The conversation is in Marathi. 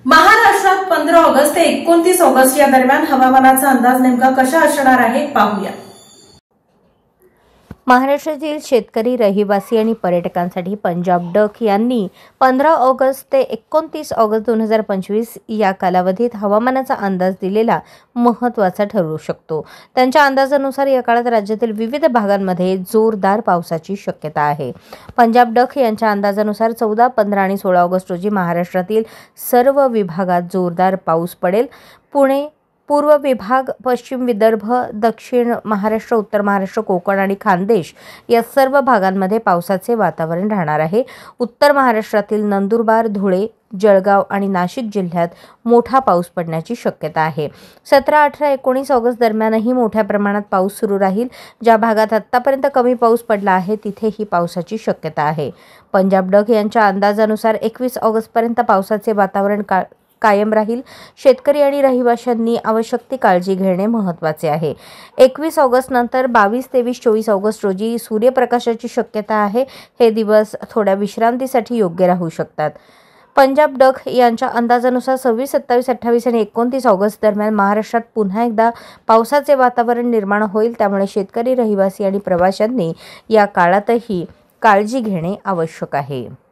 महाराष्ट्रात 15 ऑगस्ट ते 29 ऑगस्ट या दरम्यान हवामानाचा अंदाज नेमका कसा असणार आहे पाहूया। महाराष्ट्रातील शेतकरी, रहिवासी आणि पर्यटकांसाठी पंजाब डक यांनी 15 ऑगस्ट ते 29 ऑगस्ट 2025 या कालावधीत हवामानाचा अंदाज दिलेला महत्त्वाचा ठरू शकतो। त्यांच्या अंदाजानुसार या काळात राज्यातील विविध भागांमध्ये जोरदार पावसाची शक्यता आहे। पंजाब डक यांच्या अंदाजानुसार 14, 15 आणि 16 ऑगस्ट रोजी महाराष्ट्रातील सर्व विभागात जोरदार पाऊस पडेल। पुणे, पूर्व विभाग, पश्चिम विदर्भ, दक्षिण महाराष्ट्र, उत्तर महाराष्ट्र, कोकण आणि खानदेश या सर्व भागांमध्ये पावसाचे वातावरण राहणार आहे। उत्तर महाराष्ट्रातील नंदुरबार, धुळे, जळगाव आणि नाशिक जिल्ह्यात मोठा पाऊस पडण्याची शक्यता आहे। 17, 18, 19 ऑगस्ट दरम्यानही मोठ्या प्रमाणात पाऊस सुरू राहील। ज्या भागात आतापर्यंत कमी पाऊस पडला आहे तिथेही पावसाची शक्यता आहे। पंजाब डक यांच्या अंदाजानुसार 21 ऑगस्टपर्यंत पावसाचे वातावरण कायम राहील। शेतकरी आणि रहिवाशांनी आवश्यक ती काळजी घेणे महत्त्वाचे आहे। 21 ऑगस्ट नंतर 22, 23, 24 ऑगस्ट रोजी सूर्यप्रकाशाची शक्यता आहे। हे दिवस थोड्या विश्रांतीसाठी योग्य राहू शकतात। पंजाब डक यांच्या अंदाजानुसार 26, 27, 28 आणि 29 ऑगस्ट दरम्यान महाराष्ट्रात पुन्हा एकदा पावसाचे वातावरण निर्माण होईल। त्यामुळे शेतकरी, रहिवासी आणि प्रवाशांनी या काळातही काळजी घेणे आवश्यक आहे।